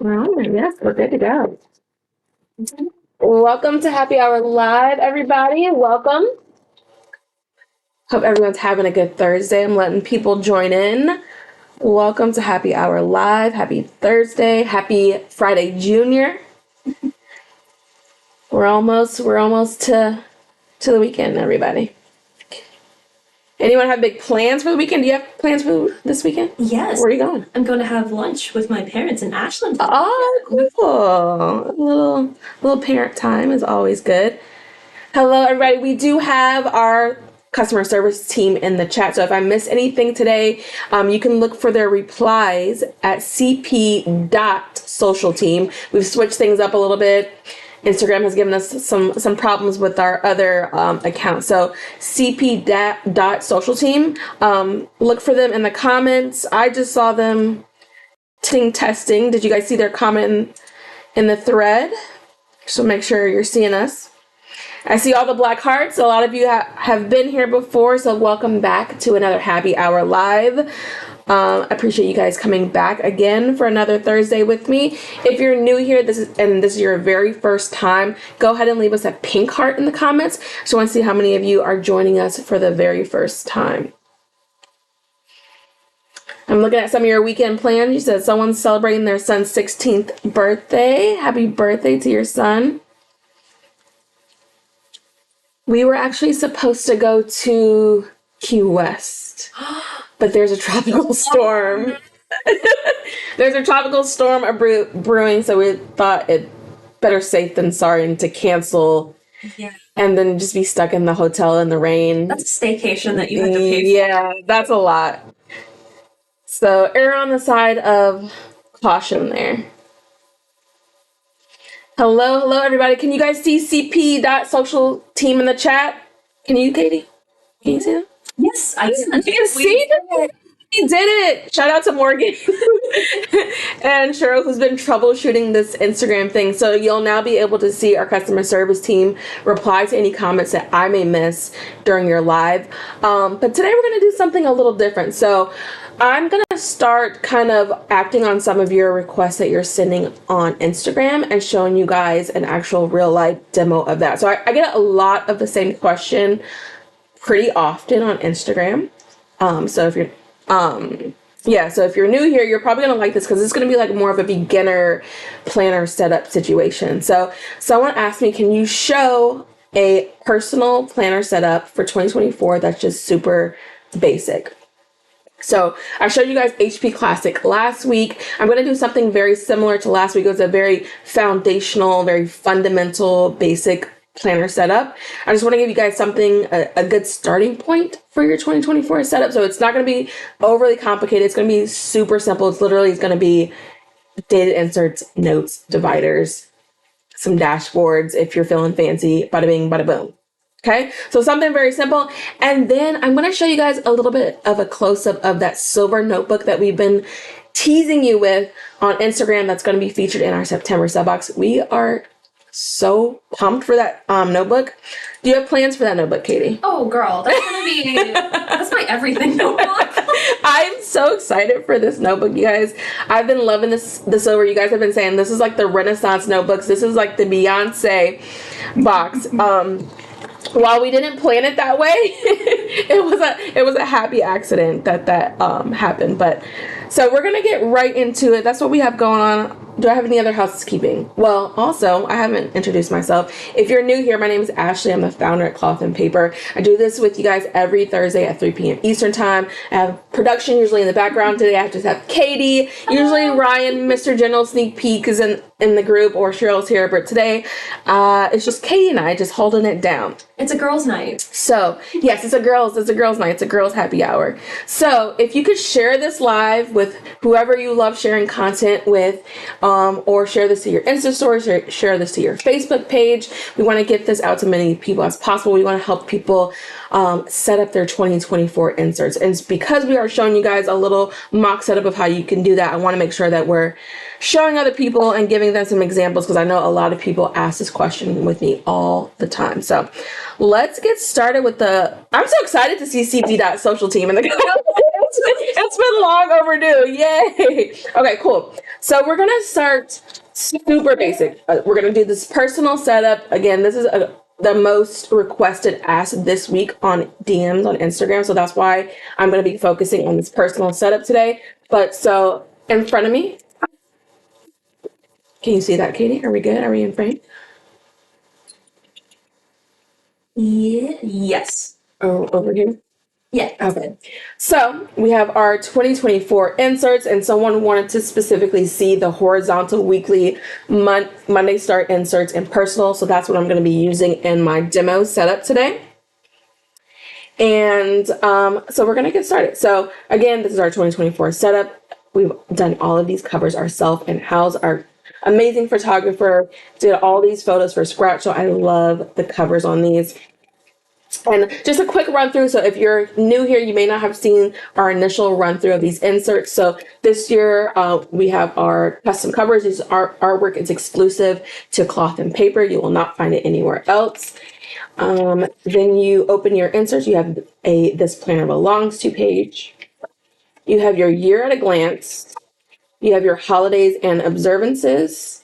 We're on. Yes, we're good to go. Welcome to Happy Hour Live, everybody. Welcome. Hope everyone's having a good Thursday. I'm letting people join in. Welcome to Happy Hour Live. Happy Thursday. Happy Friday, Junior. We're almost to the weekend, everybody. Anyone have big plans for the weekend? Do you have plans for this weekend? Yes. Where are you going? I'm going to have lunch with my parents in Ashland. Oh, cool. A little parent time is always good. Hello, everybody. We do have our customer service team in the chat. So if I miss anything today, you can look for their replies at cp.socialteam. We've switched things up a little bit. Instagram has given us some problems with our other account. So cp.socialteam. Look for them in the comments. I just saw them testing. Did you guys see their comment in the thread? So make sure you're seeing us. I see all the black hearts. A lot of you have been here before, so welcome back to another Happy Hour Live. I appreciate you guys coming back again for another Thursday with me. If you're new here, this is your very first time, go ahead and leave us a pink heart in the comments. So I want to see how many of you are joining us for the very first time. I'm looking at some of your weekend plans. You said someone's celebrating their son's 16th birthday. Happy birthday to your son. We were actually supposed to go to Key West, but there's a tropical storm. There's a tropical storm brewing, so we thought it better safe than sorry to cancel. Yeah. And then just be stuck in the hotel in the rain. That's a staycation that you had to pay for. Yeah, that's a lot. So err on the side of caution there. Hello, everybody. Can you guys see cp.social team in the chat? Can you, Katie? Can you see them? Yes, I can. You can see them? We did it. Shout out to Morgan and Cheryl, who's been troubleshooting this Instagram thing. So you'll now be able to see our customer service team reply to any comments that I may miss during your live. But today we're going to do something a little different. So I'm going to start kind of acting on some of your requests that you're sending on Instagram and showing you guys an actual real life demo of that. So I get a lot of the same question pretty often on Instagram. So if you're so if you're new here, you're probably going to like this because it's going to be like more of a beginner planner setup situation. So someone asked me, can you show a personal planner setup for 2024 that's just super basic? So I showed you guys HP Classic last week. I'm going to do something very similar to last week. It was a very foundational, very fundamental, basic planner setup. I just want to give you guys something, a good starting point for your 2024 setup. So it's not going to be overly complicated. It's going to be super simple. It's going to be data inserts, notes, dividers, some dashboards if you're feeling fancy, bada bing, bada boom. Okay, so something very simple. And then I'm going to show you guys a little bit of a close-up of that silver notebook that we've been teasing you with on Instagram that's going to be featured in our September sub box. We are so pumped for that notebook. Do you have plans for that notebook, Katie? Oh, girl, that's going to be, that's my everything notebook. I'm so excited for this notebook, you guys. I've been loving the silver. You guys have been saying this is like the Renaissance notebooks. This is like the Beyonce box. While we didn't plan it that way, it was a happy accident that happened. But so we're gonna get right into it. That's what we have going on. Do I have any other housekeeping? Well, also, I haven't introduced myself. If you're new here, my name is Ashley. I'm the founder at Cloth and Paper. I do this with you guys every Thursday at 3 p.m. Eastern time. I have production usually in the background. Today I just have Katie. Usually Ryan, Mr. General Sneak Peek is in the group, or Cheryl's here. But today it's just Katie and I just holding it down. It's a girls' night. So yes, it's a girls' night. It's a girls' happy hour. So if you could share this live with whoever you love sharing content with, or share this to your Insta stories, or share this to your Facebook page. We want to get this out to many people as possible. We want to help people set up their 2024 inserts. And it's because we are showing you guys a little mock setup of how you can do that. I want to make sure that we're showing other people and giving them some examples, because I know a lot of people ask this question with me all the time. So let's get started with I'm so excited to see cp.social team in the it's been long overdue. Yay. Okay, cool. So we're gonna start super basic. We're gonna do this personal setup. Again, this is the most requested ask this week on DMs on Instagram. So that's why I'm gonna be focusing on this personal setup today. But so in front of me, can you see that, Katie? Are we good? Are we in frame? Yeah. Yes. Oh, over here. Yeah. Okay. So we have our 2024 inserts, and someone wanted to specifically see the horizontal weekly Monday start inserts in personal. So that's what I'm going to be using in my demo setup today. And so we're going to get started. So again, this is our 2024 setup. We've done all of these covers ourselves, and Hal's our amazing photographer did all these photos for scratch. So I love the covers on these. And just a quick run through. So if you're new here, you may not have seen our initial run through of these inserts. So this year we have our custom covers. These are artwork. It's exclusive to cloth and paper. You will not find it anywhere else. Then you open your inserts. You have this planner belongs to page. You have your year at a glance. You have your holidays and observances.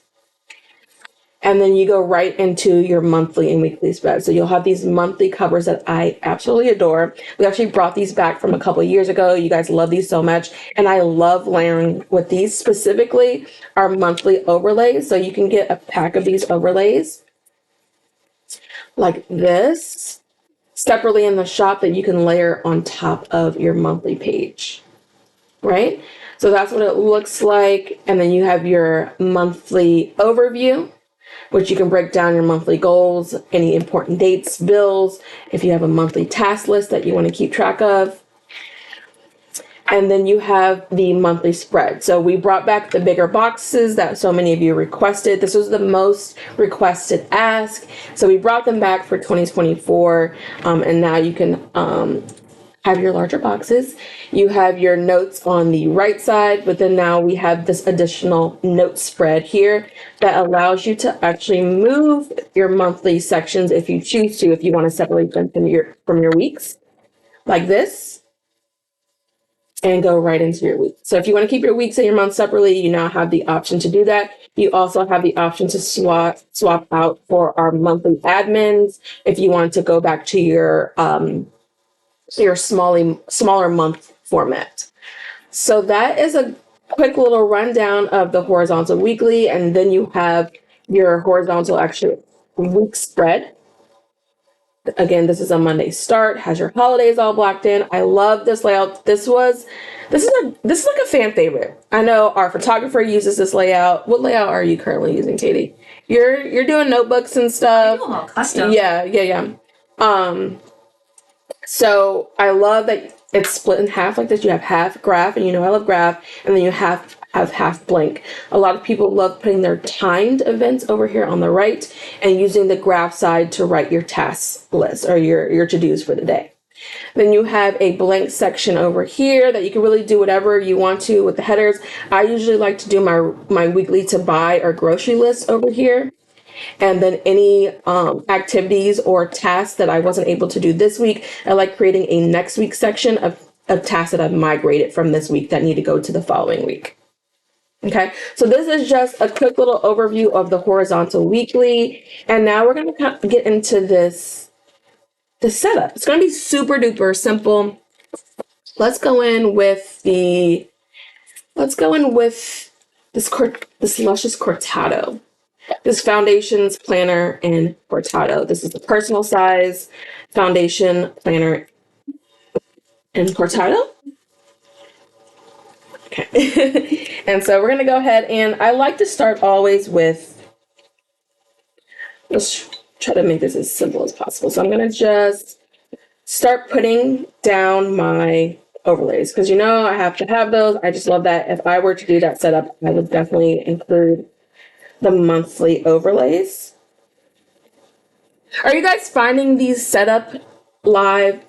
And then you go right into your monthly and weekly spread. So you'll have these monthly covers that I absolutely adore. We actually brought these back from a couple of years ago. You guys love these so much. And I love layering with these, specifically our monthly overlays. So you can get a pack of these overlays like this separately in the shop that you can layer on top of your monthly page, right? So that's what it looks like. And then you have your monthly overview, which you can break down your monthly goals, any important dates, bills, if you have a monthly task list that you want to keep track of. And then you have the monthly spread. So we brought back the bigger boxes that so many of you requested. This was the most requested ask. So we brought them back for 2024. And now you can have your larger boxes. You have your notes on the right side, but then now we have this additional note spread here that allows you to actually move your monthly sections if you choose to, if you want to separate them from your weeks, like this, and go right into your week. So if you want to keep your weeks and your months separately, you now have the option to do that. You also have the option to swap out for our monthly admins if you want to go back to your smaller month format. So that is a quick little rundown of the horizontal weekly, and then you have your horizontal actually week spread. Again, this is a Monday start, has your holidays all blocked in. I love this layout. This is like a fan favorite. I know our photographer uses this layout. What layout are you currently using, Katie? You're doing notebooks and stuff. I do them all custom. Yeah. So I love that it's split in half like this. You have half graph, and I love graph, and then you have half blank. A lot of people love putting their timed events over here on the right and using the graph side to write your task list or your to-dos for the day. Then you have a blank section over here that you can really do whatever you want to with the headers. I usually like to do my weekly to buy or grocery list over here. And then any activities or tasks that I wasn't able to do this week, I like creating a next week section of tasks that I've migrated from this week that need to go to the following week. Okay, so this is just a quick little overview of the horizontal weekly. And now we're going to get into the setup. It's going to be super duper simple. Let's go in with this luscious cortado. This foundations planner in cortado. This is the personal size foundation planner in cortado. Okay. And so we're going to go ahead, and I like to start always with, let's try to make this as simple as possible. So I'm going to just start putting down my overlays because I have to have those. I just love that. If I were to do that setup, I would definitely include the monthly overlays. Are you guys finding these setup live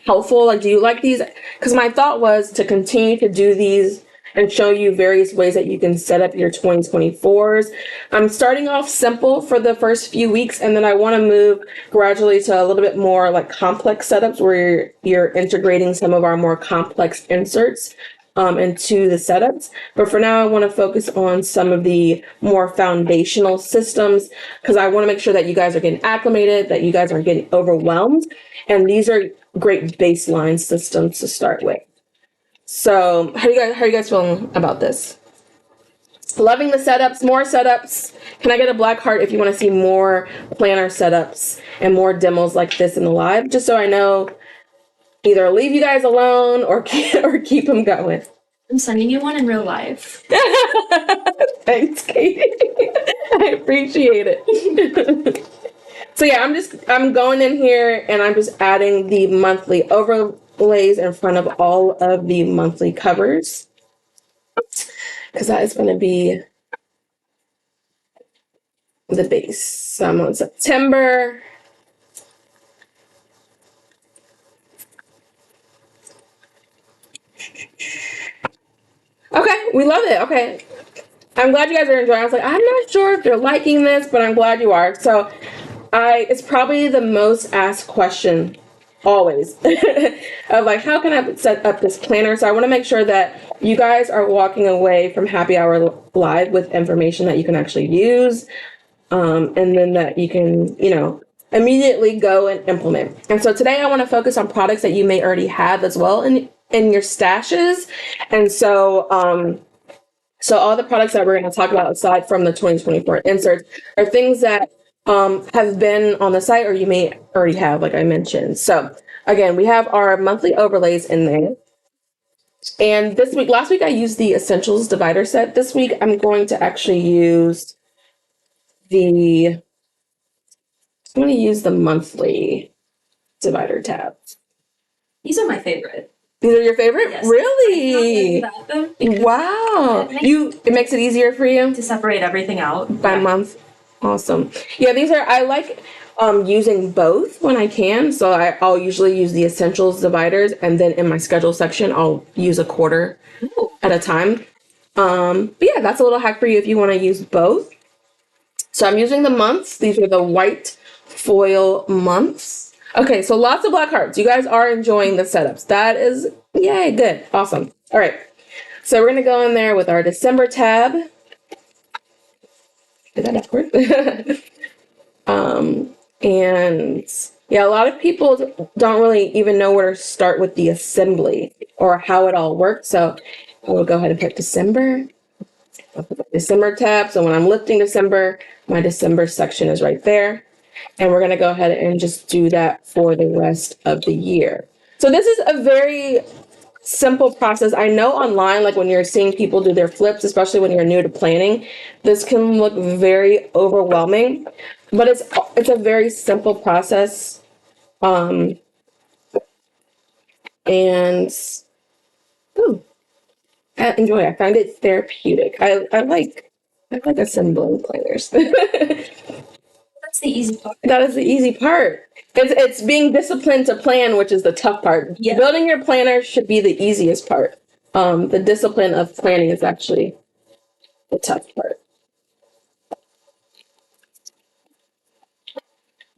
helpful? Like, do you like these? Because my thought was to continue to do these and show you various ways that you can set up your 2024s. I'm starting off simple for the first few weeks, and then I want to move gradually to a little bit more like complex setups where you're integrating some of our more complex inserts into the setups. But for now, I want to focus on some of the more foundational systems because I want to make sure that you guys are getting acclimated, that you guys aren't getting overwhelmed. And these are great baseline systems to start with. So how are you guys feeling about this? Loving the setups, more setups. Can I get a black heart if you want to see more planner setups and more demos like this in the live? Just so I know either leave you guys alone or keep them going. I'm sending you one in real life. Thanks, Katie. I appreciate it. So yeah, I'm going in here and I'm just adding the monthly overlays in front of all of the monthly covers. Because that is going to be the base. So I'm on September. Okay, we love it. Okay. I'm glad you guys are enjoying. I was like, I'm not sure if you're liking this, but I'm glad you are. So it's probably the most asked question always of like, how can I set up this planner? So I want to make sure that you guys are walking away from Happy Hour Live with information that you can actually use. And then that you can, immediately go and implement. And so today I want to focus on products that you may already have as well in your stashes. And so, so all the products that we're going to talk about aside from the 2024 inserts are things that have been on the site or you may already have, like I mentioned. So again, we have our monthly overlays in there. And last week I used the Essentials divider set. This week I'm going to actually use I'm going to use the monthly divider tab. These are my favorite. These are your favorite? Yes. Really? Wow. It makes it easier for you to separate everything out by month. Awesome. Yeah, I like using both when I can. So I'll usually use the essentials dividers, and then in my schedule section, I'll use a quarter at a time. But yeah, that's a little hack for you if you want to use both. So I'm using the months. These are the white foil months. Okay, so lots of black hearts. You guys are enjoying the setups. That is, yay, good. Awesome. All right. So we're going to go in there with our December tab. Did that backward? And yeah, a lot of people don't really even know where to start with the assembly or how it all works. So we'll go ahead and put December. I'll put the December tab. So when I'm lifting December, my December section is right there. And we're going to go ahead and just do that for the rest of the year. So this is a very simple process. I know online, like when you're seeing people do their flips, especially when you're new to planning, this can look very overwhelming, but it's a very simple process. And I enjoy it. I find it therapeutic. I like assembling planners. That's the easy part. That is the easy part. It's being disciplined to plan, which is the tough part. Yeah. Building your planner should be the easiest part. The discipline of planning is actually the tough part.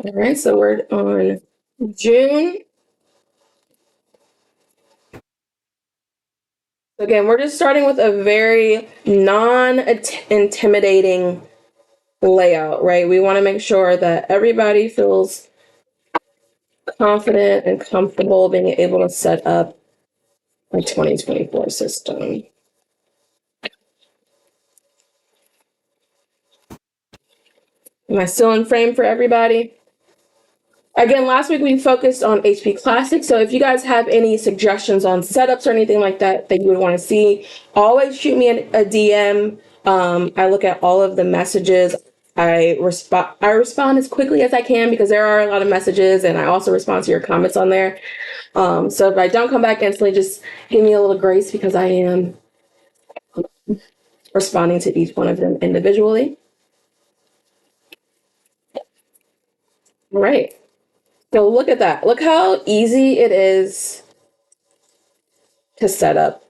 All right, so we're on June. Again, we're just starting with a very non-intimidating layout, right? We want to make sure that everybody feels confident and comfortable being able to set up a 2024 system. Am I still in frame for everybody? Again, last week we focused on HP Classic. So if you guys have any suggestions on setups or anything like that that you would want to see, always shoot me a DM. I look at all of the messages. I respond as quickly as I can because there are a lot of messages, and I also respond to your comments on there. So if I don't come back instantly, just give me a little grace because I am responding to each one of them individually. All right. So look at that. Look how easy it is to set up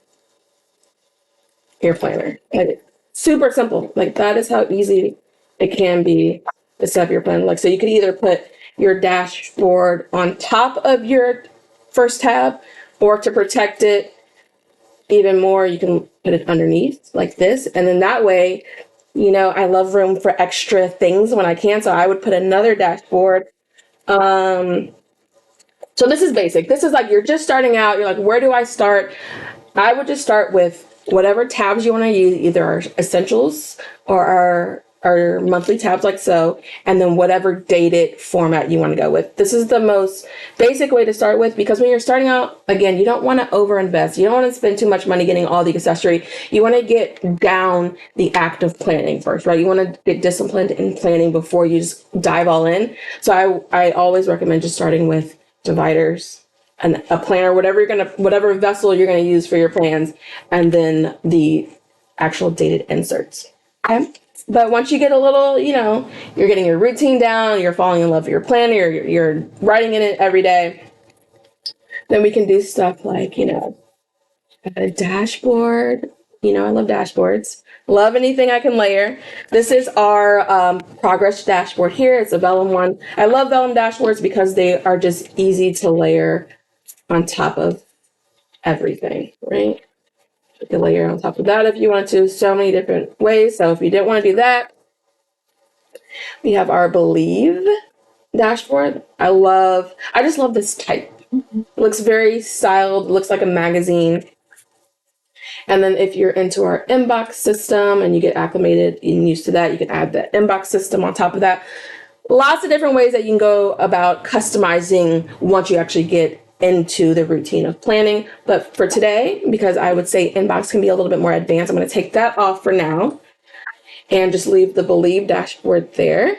your planner. Like, super simple. Like that is how easy it can be to set up your planner. Like, so you could either put your dashboard on top of your first tab, or to protect it, even more, you can put it underneath like this. And then that way, I love room for extra things when I can. So I would put another dashboard. So this is basic. This is like, you're just starting out. You're like, where do I start? I would just start with whatever tabs you want to use, either our essentials or our monthly tabs like so, and then whatever dated format you want to go with. This is the most basic way to start with, because when you're starting out, again, you don't want to overinvest. You don't want to spend too much money getting all the accessory. You want to get down the act of planning first, right? You want to get disciplined in planning before you just dive all in. So I always recommend just starting with dividers and a planner, whatever vessel you're gonna use for your plans, and then the actual dated inserts. Okay. But once you get a little, you're getting your routine down, you're falling in love with your planner, you're writing in it every day, then we can do stuff like, a dashboard. I love dashboards. Love anything I can layer. This is our progress dashboard here. It's a vellum one. I love vellum dashboards because they are just easy to layer on top of everything, right? You can layer on top of that if you want to, so many different ways. So if you didn't want to do that, we have our Believe dashboard. I just love this type. It looks very styled, looks like a magazine. And then if you're into our inbox system and you get acclimated and used to that, you can add the inbox system on top of that. Lots of different ways that you can go about customizing once you actually get into the routine of planning. But for today, because I would say inbox can be a little bit more advanced, I'm going to take that off for now and just leave the Believe dashboard there.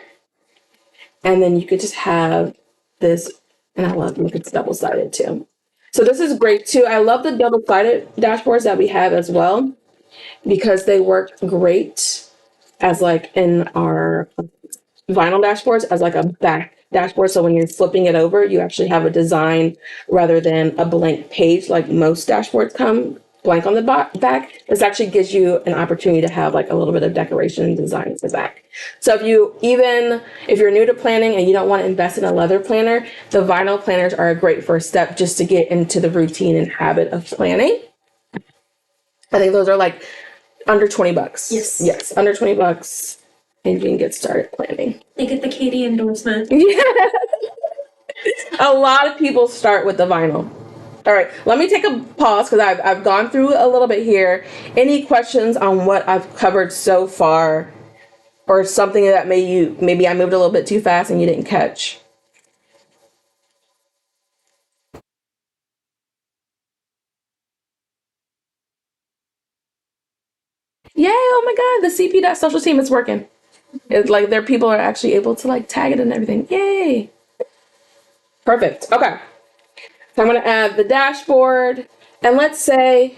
And then you could just have this, and I love, look, it's double-sided too. So this is great too. I love the double-sided dashboards that we have as well, because they work great as like in our vinyl dashboards as like a back dashboard. So when you're flipping it over, you actually have a design rather than a blank page like most dashboards come blank on the back. This actually gives you an opportunity to have like a little bit of decoration and design in the back. So if you're new to planning and you don't want to invest in a leather planner, the vinyl planners are a great first step just to get into the routine and habit of planning. I think those are like under $20. Yes, under $20. And you can get started planning. They get the Katie endorsement. Yeah. A lot of people start with the vinyl. All right, let me take a pause because I've gone through a little bit here. Any questions on what I've covered so far, or something that maybe I moved a little bit too fast and you didn't catch? Yay! Oh my God, the CP.social team is working. It's like their people are actually able to like tag it and everything. Yay! Perfect. Okay. So I'm going to add the dashboard, and let's say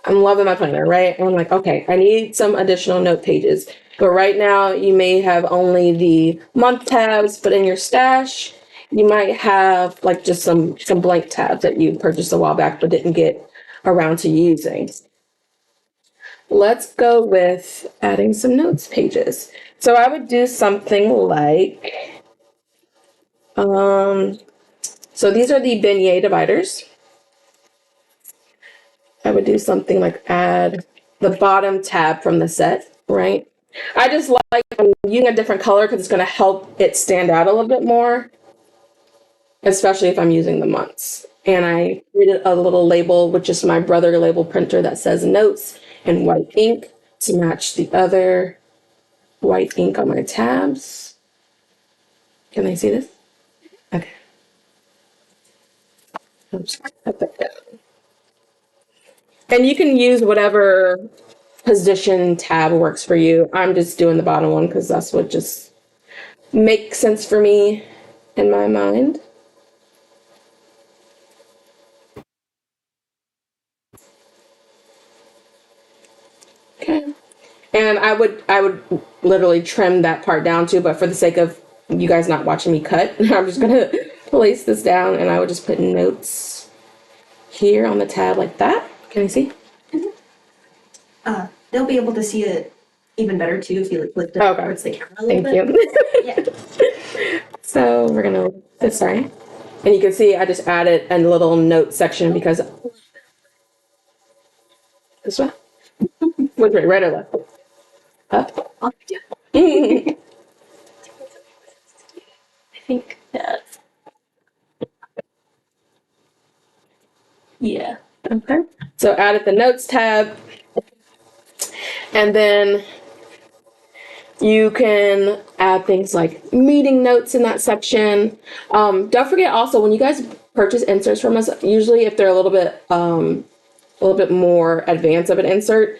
I'm loving my planner, right? And I'm like, okay, I need some additional note pages. But right now you may have only the month tabs, but in your stash, you might have like just some blank tabs that you purchased a while back, but didn't get around to using. Let's go with adding some notes pages. So I would do something like, so these are the beignet dividers. I would do something like add the bottom tab from the set, right? I just like using a different color because it's going to help it stand out a little bit more, especially if I'm using the months. And I created a little label with just my Brother label printer that says notes in white ink to match the other white ink on my tabs. Can they see this? Okay. Oops, I put that. And you can use whatever position tab works for you. I'm just doing the bottom one because that's what just makes sense for me in my mind. Okay. And I would literally trim that part down too, but for the sake of you guys not watching me cut, I'm just gonna place this down, and I would just put notes here on the tab like that. Can you see? They'll be able to see it even better too if you like lift it towards the camera a little Thank bit. you. So we're gonna this sorry. And you can see I just added a little note section because This one? Which way, right or left? Up? Oh, yeah. I think that's, yeah. Okay. So added the notes tab. And then you can add things like meeting notes in that section. Don't forget also, when you guys purchase inserts from us, usually if they're a little bit more advanced of an insert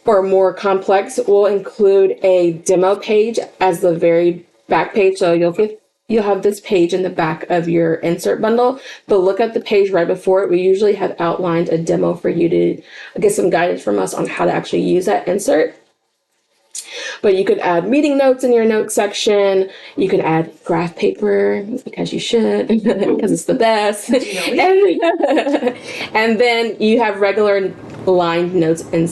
or more complex, we'll include a demo page as the very back page. So you'll have this page in the back of your insert bundle, but look at the page right before it. We usually have outlined a demo for you to get some guidance from us on how to actually use that insert. But you could add meeting notes in your notes section. You can add graph paper, because you should, because it's the best. And then you have regular lined notes and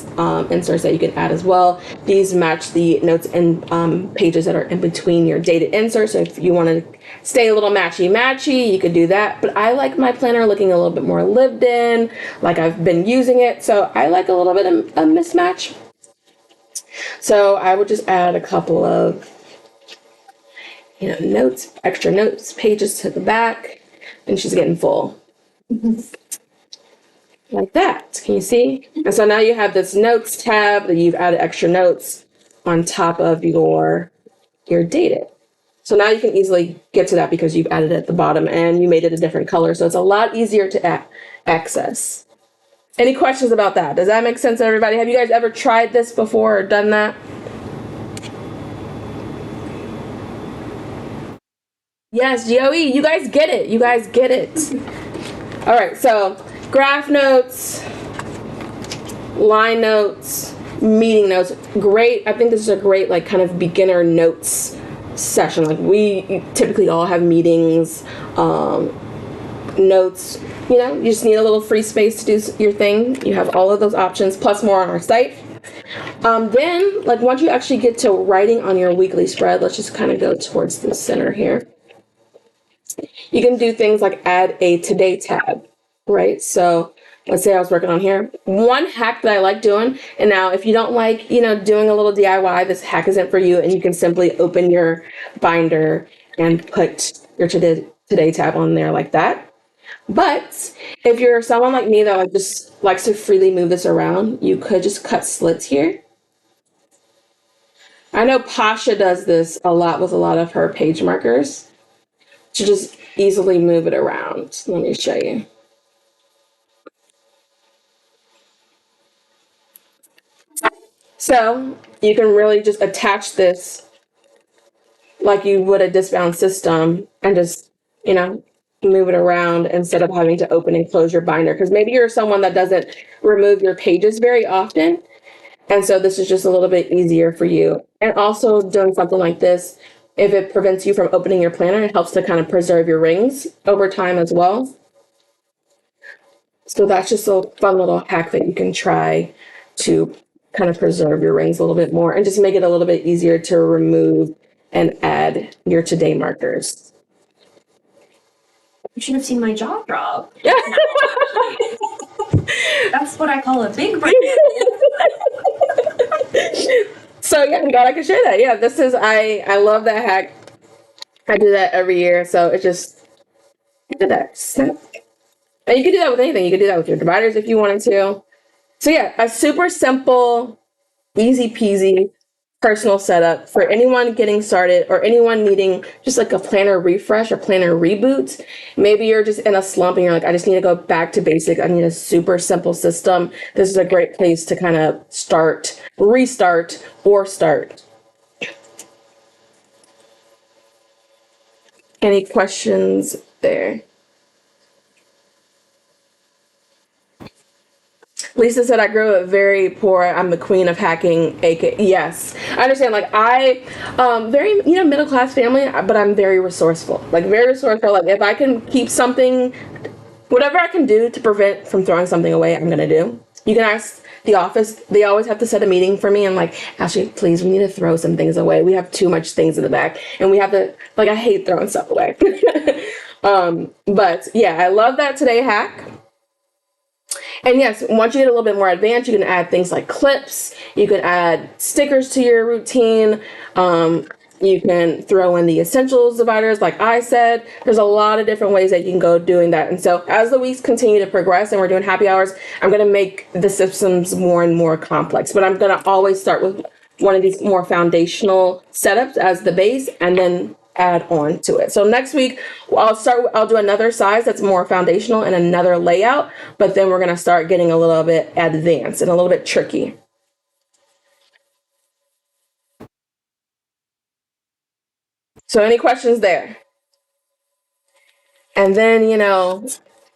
inserts that you can add as well. These match the notes and pages that are in between your dated inserts. So if you want to stay a little matchy-matchy, you could do that. But I like my planner looking a little bit more lived in, like I've been using it. So I like a little bit of a mismatch. So I would just add a couple of, notes, extra notes, pages to the back, and she's getting full. Like that. Can you see? And so now you have this notes tab that you've added extra notes on top of your dated. So now you can easily get to that because you've added it at the bottom and you made it a different color. So it's a lot easier to access. Any questions about that? Does that make sense to everybody? Have you guys ever tried this before or done that? Yes, GOE, you guys get it. You guys get it. All right, so graph notes, line notes, meeting notes. Great. I think this is a great, like, kind of beginner notes session. Like, we typically all have meetings, notes. You just need a little free space to do your thing. You have all of those options, plus more on our site. Then, like, once you actually get to writing on your weekly spread, let's just kind of go towards the center here. You can do things like add a today tab, right? So let's say I was working on here. One hack that I like doing, and now if you don't like, doing a little DIY, this hack isn't for you, and you can simply open your binder and put your today tab on there like that. But if you're someone like me that just likes to freely move this around, you could just cut slits here. I know Pasha does this a lot with a lot of her page markers to just easily move it around. Let me show you. So you can really just attach this like you would a discbound system and just, move it around instead of having to open and close your binder. Because maybe you're someone that doesn't remove your pages very often. And so this is just a little bit easier for you. And also doing something like this, if it prevents you from opening your planner, it helps to kind of preserve your rings over time as well. So that's just a fun little hack that you can try to kind of preserve your rings a little bit more and just make it a little bit easier to remove and add your today markers. You should have seen my jaw drop. That's what I call a big brain. So yeah, I'm glad I could share that. Yeah, this is, I love that hack. I do that every year. So it just, I did that. And you can do that with anything. You can do that with your dividers if you wanted to. So yeah, a super simple, easy peasy personal setup for anyone getting started or anyone needing just like a planner refresh or planner reboot. Maybe you're just in a slump and you're like, I just need to go back to basic. I need a super simple system. This is a great place to kind of start, restart, or start. Any questions there? Lisa said, I grew up very poor. I'm the queen of hacking, aka. Yes, I understand. Like very, middle class family, but I'm very resourceful. Like very resourceful. Like if I can keep something, whatever I can do to prevent from throwing something away, I'm gonna do. You can ask the office. They always have to set a meeting for me and like, Ashley, please, we need to throw some things away. We have too much things in the back, and we have to. Like I hate throwing stuff away. But yeah, I love that today hack. And yes, once you get a little bit more advanced, you can add things like clips. You can add stickers to your routine. You can throw in the essentials dividers, like I said. There's a lot of different ways that you can go doing that. And so as the weeks continue to progress and we're doing happy hours, I'm going to make the systems more and more complex. But I'm going to always start with one of these more foundational setups as the base and then add on to it. So next week I'll do another size that's more foundational and another layout, but then we're going to start getting a little bit advanced and a little bit tricky. So any questions there? And then,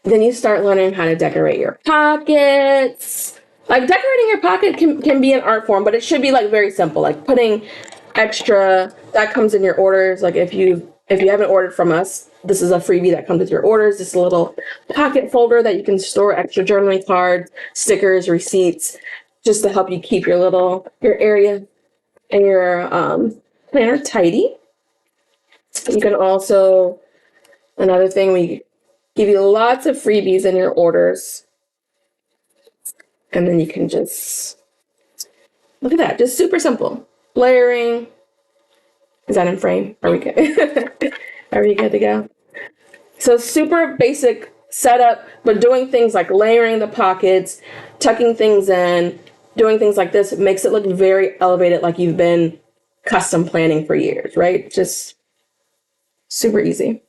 then you start learning how to decorate your pockets. Like decorating your pocket can be an art form, but it should be like very simple, like putting extra that comes in your orders. Like if you haven't ordered from us, this is a freebie that comes with your orders. This little pocket folder that you can store extra journaling cards, stickers, receipts, just to help you keep your area and your planner tidy. You can also, another thing, we give you lots of freebies in your orders. And then you can just, look at that, just super simple. Layering. Is that in frame? Are we good? Are we good to go? So super basic setup, but doing things like layering the pockets, tucking things in, doing things like this makes it look very elevated, like you've been custom planning for years, right? Just super easy.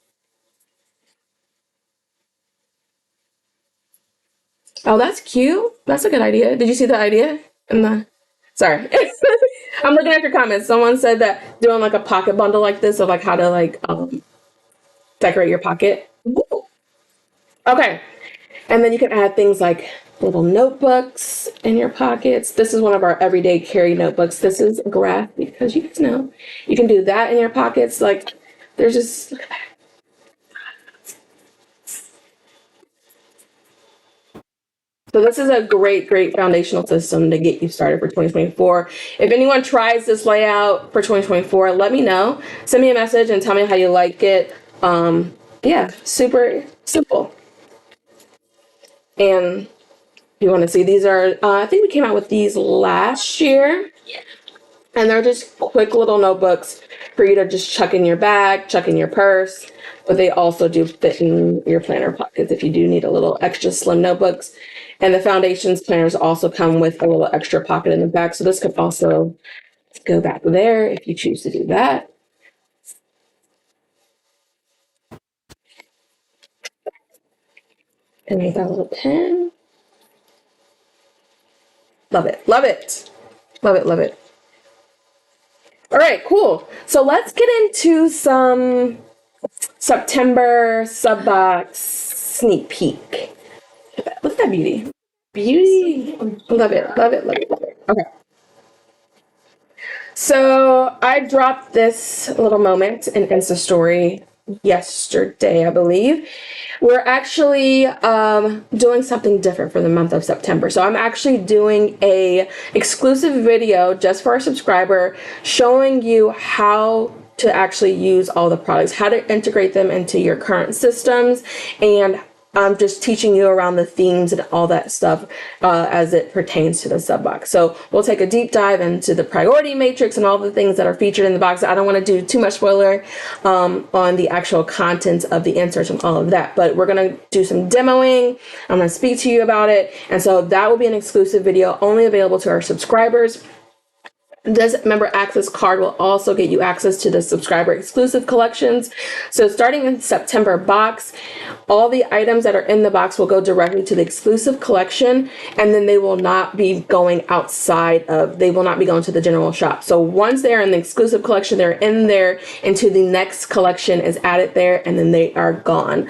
Oh, that's cute. That's a good idea. Did you see the idea? Sorry. I'm looking at your comments. Someone said that doing like a pocket bundle like this of like how to like decorate your pocket. Ooh. Okay. And then you can add things like little notebooks in your pockets. This is one of our everyday carry notebooks. This is a graph because you guys know you can do that in your pockets. Like there's just, so this is a great, great foundational system to get you started for 2024. If anyone tries this layout for 2024, let me know. Send me a message and tell me how you like it. Yeah, super simple. And if you want to see, these are, I think we came out with these last year. And they're just quick little notebooks for you to just chuck in your bag, chuck in your purse. But they also do fit in your planner pockets if you do need a little extra slim notebooks. And the foundations planners also come with a little extra pocket in the back. So this could also go back there if you choose to do that. And make that little pen. Love it, love it, love it, love it. All right, cool. So let's get into some September sub box sneak peek. Look at that beauty. Beauty. Love it, love it, love it, love it. Okay. So I dropped this little moment in Insta story yesterday, I believe. We're actually doing something different for the month of September. So I'm actually doing a exclusive video just for our subscriber showing you how to actually use all the products, how to integrate them into your current systems, and I'm just teaching you around the themes and all that stuff as it pertains to the sub box. So we'll take a deep dive into the priority matrix and all the things that are featured in the box. I don't want to do too much spoiler on the actual contents of the inserts and all of that, but we're going to do some demoing. I'm going to speak to you about it. And so that will be an exclusive video only available to our subscribers. This member access card will also get you access to the subscriber exclusive collections. So starting in September box, all the items that are in the box will go directly to the exclusive collection, and then they will not be going they will not be going to the general shop. So once they're in the exclusive collection, they're in there until the next collection is added there, and then they are gone.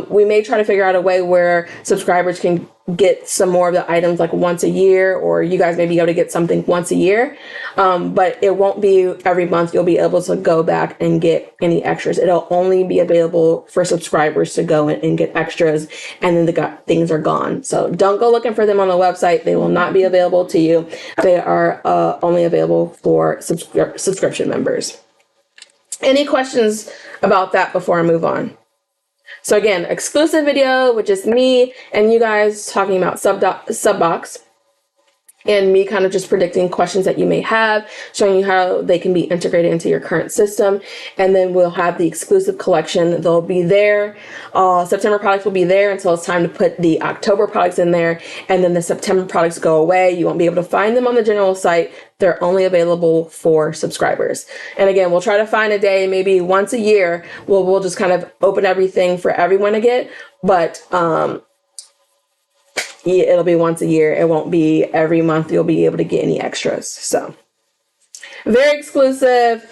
We may try to figure out a way where subscribers can get some more of the items like once a year, or you guys may be able to get something once a year. But it won't be every month you'll be able to go back and get any extras. It'll only be available for subscribers to go in and get extras, and then things are gone. So don't go looking for them on the website. They will not be available to you. They are only available for subscription members. Any questions about that before I move on? So again, exclusive video with just me and you guys talking about Subbox. And me kind of just predicting questions that you may have, showing you how they can be integrated into your current system. And then we'll have the exclusive collection. They'll be there. September products will be there until it's time to put the October products in there. And then the September products go away. You won't be able to find them on the general site. They're only available for subscribers. And again, we'll try to find a day, maybe once a year, we'll just kind of open everything for everyone to get. But it'll be once a year. It won't be every month you'll be able to get any extras. So very exclusive.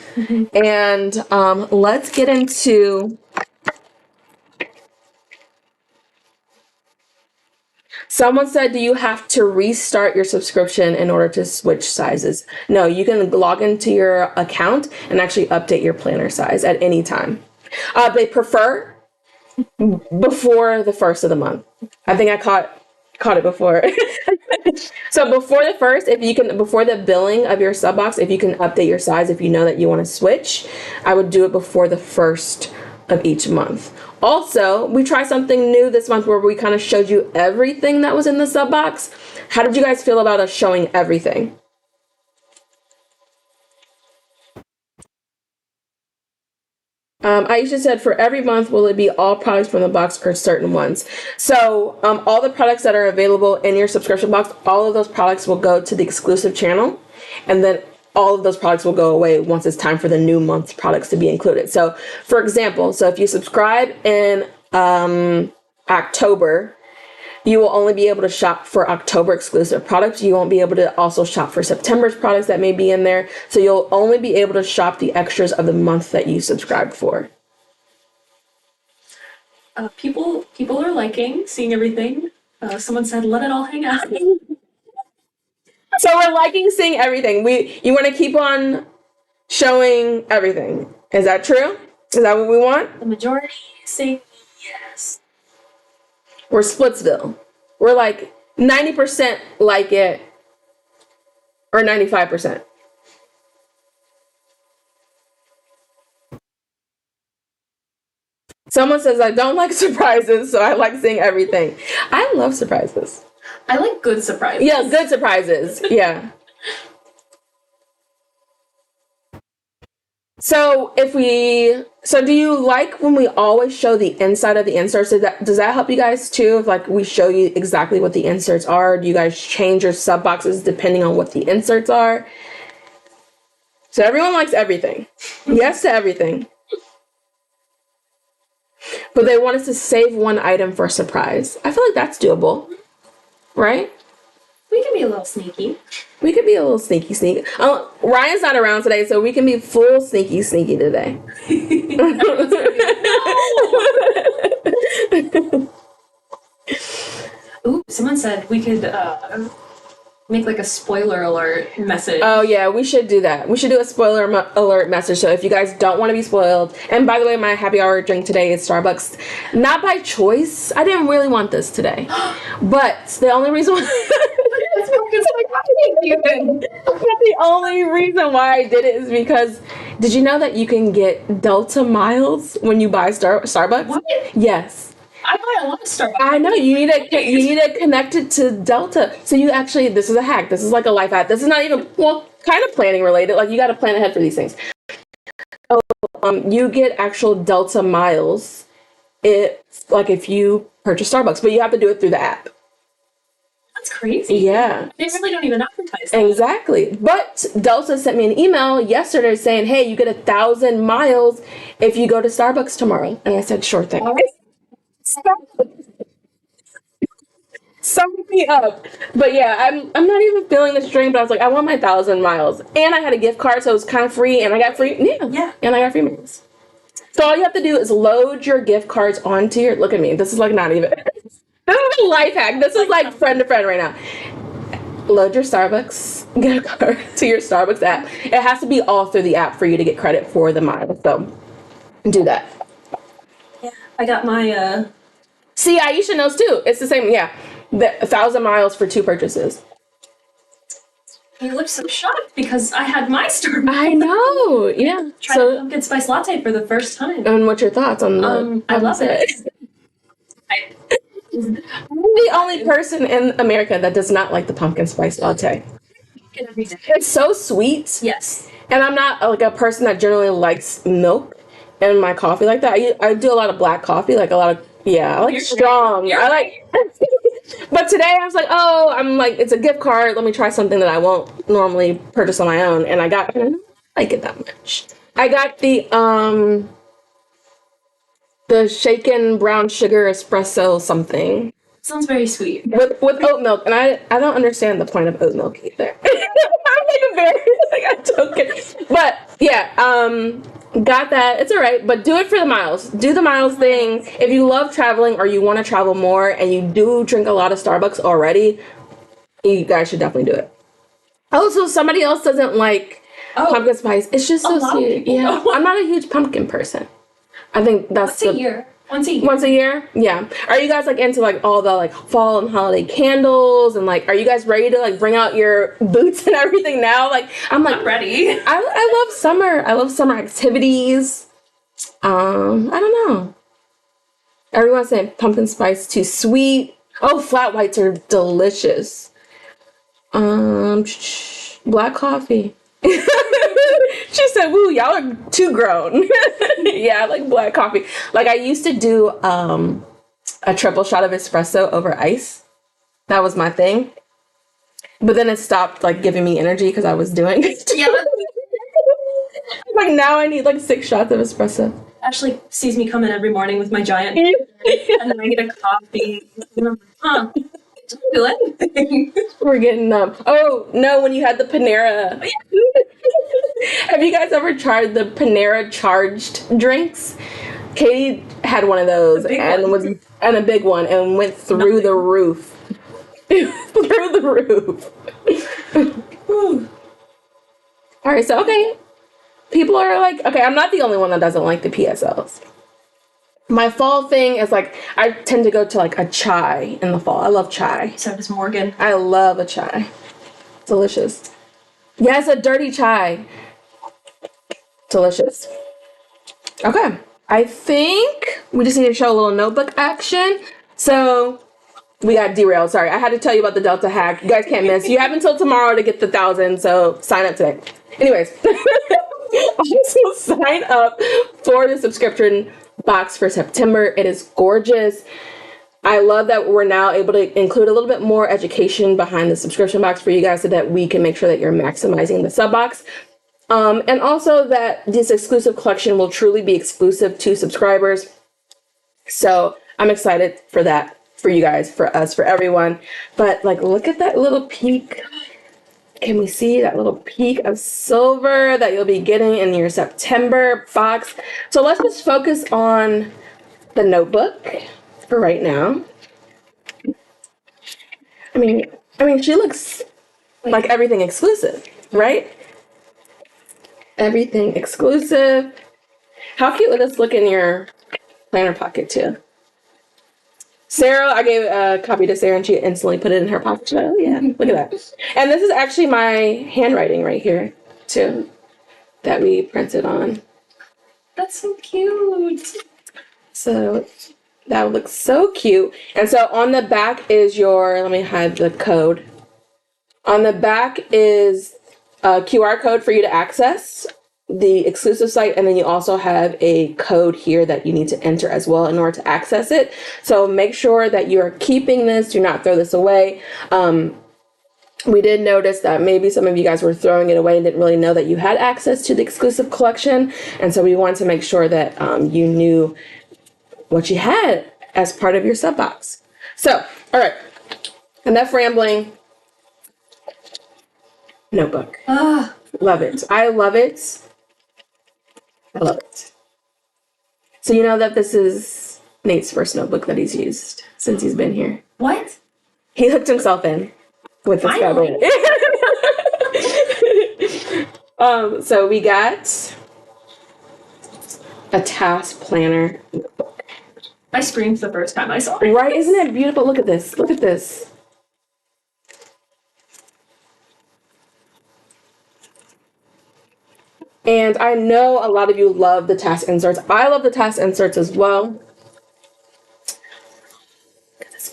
And let's get into someone said, do you have to restart your subscription in order to switch sizes? No, you can log into your account and actually update your planner size at any time. They prefer before the first of the month. I think I caught it before. So before the first, before the billing of your sub box, if you can update your size, if you know that you want to switch, I would do it before the first of each month. Also, we tried something new this month where we kind of showed you everything that was in the sub box. How did you guys feel about us showing everything? Aisha said, for every month, will it be all products from the box or certain ones? So all the products that are available in your subscription box, all of those products will go to the exclusive channel. And then all of those products will go away once it's time for the new month's products to be included. So for example, if you subscribe in October, you will only be able to shop for October exclusive products. You won't be able to also shop for September's products that may be in there. So you'll only be able to shop the extras of the month that you subscribed for. People are liking seeing everything. Someone said, let it all hang out. So we're liking seeing everything. You want to keep on showing everything. Is that true? Is that what we want? The majority say yes. We're Splitsville. We're like 90% like it, or 95%. Someone says, I don't like surprises, so I like seeing everything. I love surprises. I like good surprises. Yeah, good surprises. Yeah. So do you like when we always show the inside of the inserts? Does that help you guys too? If like we show you exactly what the inserts are, do you guys change your sub boxes depending on what the inserts are? So everyone likes everything. Yes to everything. But they want us to save one item for a surprise. I feel like that's doable, right? We can be a little sneaky. We could be a little sneaky. Ryan's not around today, so we can be full sneaky today. Ooh, someone said we could make like a spoiler alert message. Oh yeah, we should do that. We should do a spoiler alert message. So if you guys don't want to be spoiled, and by the way, my happy hour drink today is Starbucks. Not by choice. I didn't really want this today, but the only reason why the only reason why I did it is because, did you know that you can get Delta miles when you buy Starbucks? What? Yes. I buy a lot of Starbucks. I know you need to connect it to Delta. So you actually, this is a hack. This is like a life hack. This is not even kind of planning related. Like you got to plan ahead for these things. So, you get actual Delta miles. It's like if you purchase Starbucks, but you have to do it through the app. That's crazy. Yeah. They really don't even advertise that. Exactly. But Delta sent me an email yesterday saying, hey, you get 1,000 miles if you go to Starbucks tomorrow. And I said, sure thing. All right. Sum me up. But yeah, I'm not even feeling this drink, but I was like, I want my 1,000 miles. And I had a gift card, so it was kind of free, and I got free. Yeah. And I got free miles. So all you have to do is load your gift cards onto your, look at me. This is like not even, this is a life hack. This is like friend to friend right now. Load your Starbucks gift card to your Starbucks app. It has to be all through the app for you to get credit for the miles. So do that. Yeah. I got my, See, Aisha knows too. It's the same, yeah. 1,000 miles for 2 purchases. You look so shocked because I had my Starbucks. I know, yeah. Tried a pumpkin spice latte for the first time. And what's your thoughts on the I love it. I'm the only person in America that does not like the pumpkin spice latte. Every day. It's so sweet. Yes. And I'm not like a person that generally likes milk in my coffee like that. I do a lot of black coffee, like a lot of, I like You're strong. right. You're I like, but today I was like, oh, I'm like, it's a gift card. Let me try something that I won't normally purchase on my own. And I don't like it that much. I got the shaken brown sugar espresso something. Sounds very sweet. With oat milk, and I don't understand the point of oat milk either. I'm like a very like I don't get, but yeah, got that. It's all right, but do it for the miles. Do the miles thing. If you love traveling or you want to travel more, and you do drink a lot of Starbucks already, you guys should definitely do it. Also, somebody else doesn't like pumpkin spice. It's just so sweet. Yeah, I'm not a huge pumpkin person. I think that's Once a year. Once a year? Yeah. Are you guys like into like all the like fall and holiday candles and like are you guys ready to like bring out your boots and everything now? Like I'm ready. I love summer. I love summer activities. I don't know. Everyone's saying pumpkin spice too sweet. Oh, flat whites are delicious. Black coffee. She said, "Woo, y'all are too grown." Yeah, I like black coffee. Like I used to do a triple shot of espresso over ice. That was my thing. But then it stopped like giving me energy because I was doing it. Yeah. Like now I need like 6 shots of espresso. Ashley sees me come in every morning with my giant and then I get a coffee. And I'm like, huh. Don't do anything. We're getting oh no, when you had the Panera. Have you guys ever tried the Panera charged drinks? Katie had one of those and a big one and went through the roof. Through the roof. All right, so okay. People are like, okay, I'm not the only one that doesn't like the PSLs. My fall thing is like, I tend to go to like a chai in the fall. I love chai. So does Morgan. I love a chai. Delicious. Yes, a dirty chai. Delicious. Okay. I think we just need to show a little notebook action. So we got derailed. Sorry, I had to tell you about the Delta hack. You guys can't miss. You have until tomorrow to get the 1,000, so sign up today. Anyways, also sign up for the subscription box for September. It is gorgeous. I love that we're now able to include a little bit more education behind the subscription box for you guys so that we can make sure that you're maximizing the sub box. And also that this exclusive collection will truly be exclusive to subscribers. So I'm excited for that, for you guys, for us, for everyone. But like, look at that little peak. Can we see that little peak of silver that you'll be getting in your September box? So let's just focus on the notebook for right now. I mean, she looks like everything exclusive, right? Everything exclusive. How cute would this look in your planner pocket too? Sarah, I gave a copy to Sarah and she instantly put it in her pocket. Oh yeah, look at that. And this is actually my handwriting right here too, that we printed on. That's so cute. So that looks so cute. And so on the back is let me hide the code. On the back is a QR code for you to access the exclusive site, and then you also have a code here that you need to enter as well in order to access it. So make sure that you're keeping this. Do not throw this away. We did notice that maybe some of you guys were throwing it away and didn't really know that you had access to the exclusive collection, and so we wanted to make sure that you knew what you had as part of your sub box. So, all right, enough rambling. Notebook. Love it. I love it. I love it. So you know that this is Nate's first notebook that he's used since he's been here. What? He hooked himself in with this Finally. fabric. So we got a task planner notebook. I screamed the first time I saw it. Right? Isn't it beautiful? Look at this. Look at this. And I know a lot of you love the task inserts. I love the task inserts as well. Look at this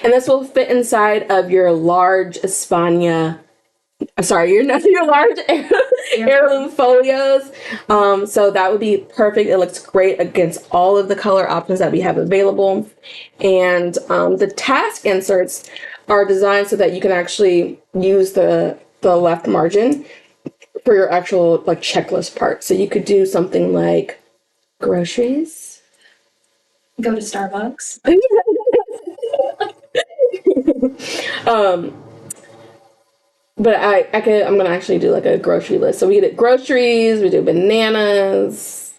And this will fit inside of your large Espana. Sorry, your large heirloom folios. So that would be perfect. It looks great against all of the color options that we have available. And the task inserts are designed so that you can actually use the left margin for your actual like checklist part. So you could do something like groceries. Go to Starbucks. But I'm gonna actually do like a grocery list. So we did groceries, we do bananas,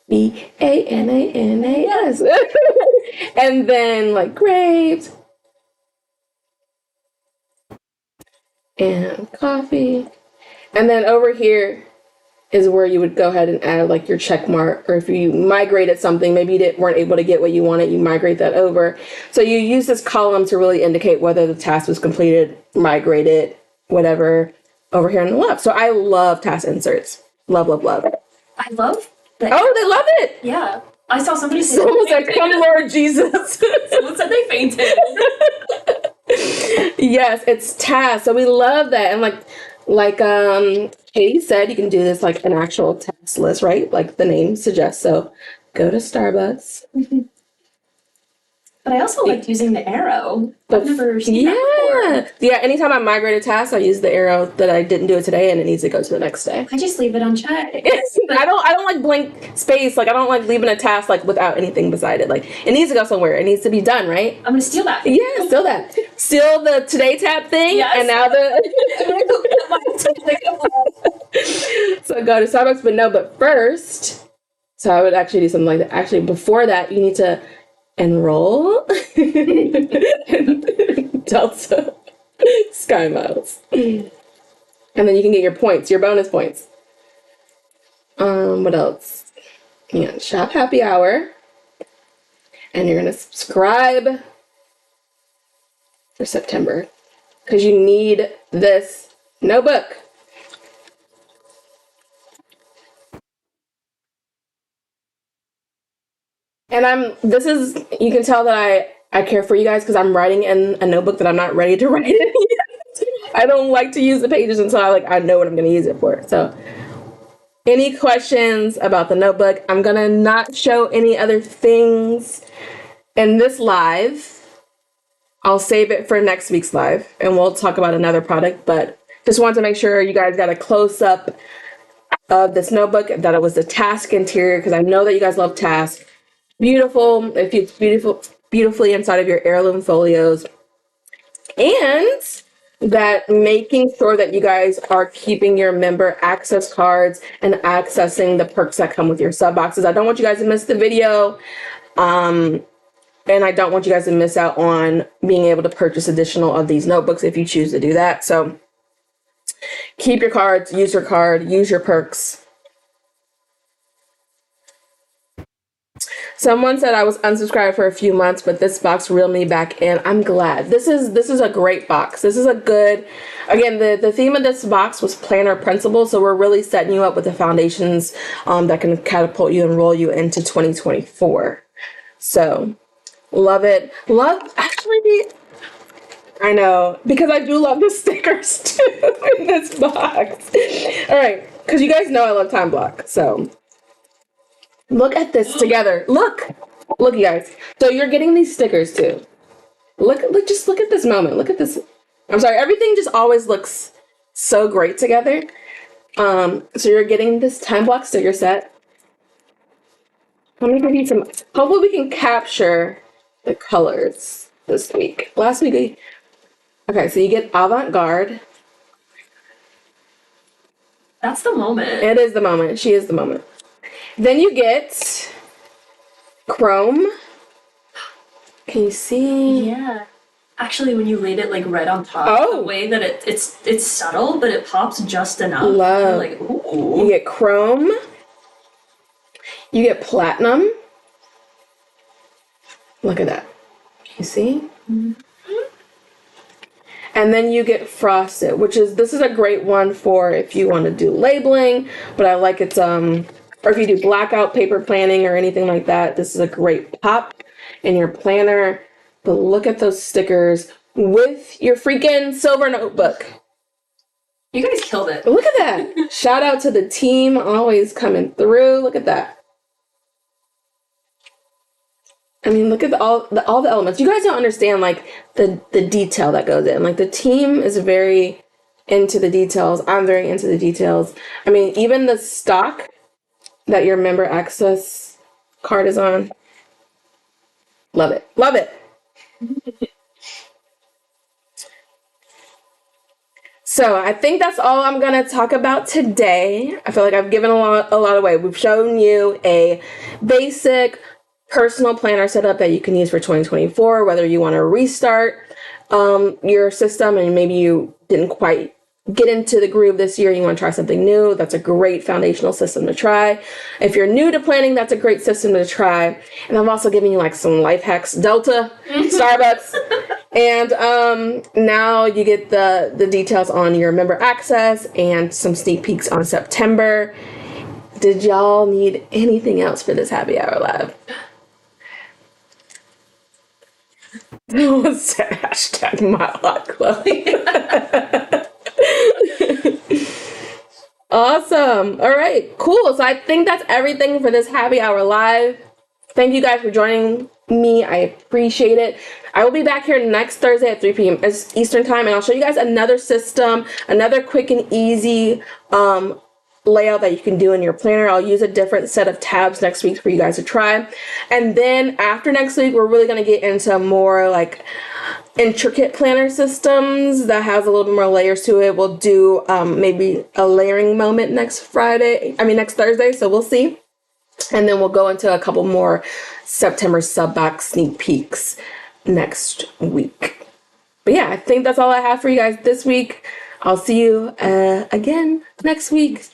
BANANAS, and then like grapes and coffee, and then over here is where you would go ahead and add like your check mark, or if you migrated something, maybe you weren't able to get what you wanted, you migrate that over. So you use this column to really indicate whether the task was completed, migrated, whatever, over here on the left. So I love task inserts. Love, love, love. I love that. Oh, they love it. Yeah. I saw somebody say Someone said, "Come, Lord Jesus." Someone said they fainted. Yes, it's task. So we love that. And like Katie said, you can do this like an actual task list, right? Like the name suggests. So go to Starbucks. But I also liked using the arrow. I've never seen that before. Yeah, anytime I migrate a task, I use the arrow that I didn't do it today and it needs to go to the next day. I just leave it unchecked. I don't like blank space. Like I don't like leaving a task like without anything beside it. Like it needs to go somewhere. It needs to be done, right? I'm gonna steal that. Yeah, steal that. Steal the today tab thing, Yes. and now so go to Starbucks, but first, so I would actually do something like that. Actually, before that, you need to enroll Delta Sky Miles, and then you can get your points, your bonus points. What else? Yeah, shop happy hour, and you're gonna subscribe for September because you need this notebook. And you can tell that I care for you guys because I'm writing in a notebook that I'm not ready to write in yet. I don't like to use the pages until I know what I'm going to use it for. So any questions about the notebook? I'm going to not show any other things in this live. I'll save it for next week's live and we'll talk about another product, but just wanted to make sure you guys got a close up of this notebook, that it was the task interior, because I know that you guys love task. Beautiful. It fits beautifully inside of your heirloom folios. And that making sure that you guys are keeping your member access cards and accessing the perks that come with your sub boxes. I don't want you guys to miss the video. And I don't want you guys to miss out on being able to purchase additional of these notebooks if you choose to do that. So keep your cards, use your card, use your perks. Someone said I was unsubscribed for a few months, but this box reeled me back in. I'm glad. This is a great box. This is a good, again, the theme of this box was planner principles. So we're really setting you up with the foundations that can catapult you and roll you into 2024. So love it. Actually, I know, because I do love the stickers too in this box. All right, because you guys know I love time block. So look at this together. Look, you guys. So you're getting these stickers too. Just look at this moment. Look at this. I'm sorry. Everything just always looks so great together. So you're getting this time block sticker set. Let me give you some. Hopefully we can capture the colors this week. Last week, okay. So you get avant-garde. That's the moment. It is the moment. She is the moment. Then you get chrome. Can you see? Yeah. Actually, when you laid it like red on top, the way that it's subtle, but it pops just enough. Love. Like, ooh. You get chrome. You get platinum. Look at that. You see? Mm-hmm. And then you get frosted, this is a great one for if you want to do labeling, but I like it's or if you do blackout paper planning or anything like that, this is a great pop in your planner. but look at those stickers with your freaking silver notebook. You guys killed it. Look at that. Shout out to the team always coming through. Look at that. I mean, look at all the elements. You guys don't understand like the detail that goes in. Like the team is very into the details. I'm very into the details. I mean, even the stock that your member access card is on. Love it. Love it. So I think that's all I'm going to talk about today. I feel like I've given a lot away. We've shown you a basic personal planner setup that you can use for 2024, whether you want to restart your system and maybe you didn't quite get into the groove this year, you want to try something new, that's a great foundational system to try. If you're new to planning, that's a great system to try. And I'm also giving you like some life hacks, Delta, Starbucks. And now you get the details on your member access and some sneak peeks on September. Did y'all need anything else for this happy hour live? Hashtag my hot club. Awesome. All right, cool. So I think that's everything for this happy hour live. Thank you guys for joining me. I appreciate it. I will be back here next Thursday at 3 p.m. Eastern time, and I'll show you guys another system, another quick and easy layout that you can do in your planner. I'll use a different set of tabs next week for you guys to try. And then after next week, we're really going to get into more like intricate planner systems that has a little bit more layers to it. We'll do maybe a layering moment next Thursday. So we'll see. And then we'll go into a couple more September sub-back sneak peeks next week. But yeah, I think that's all I have for you guys this week. I'll see you again next week.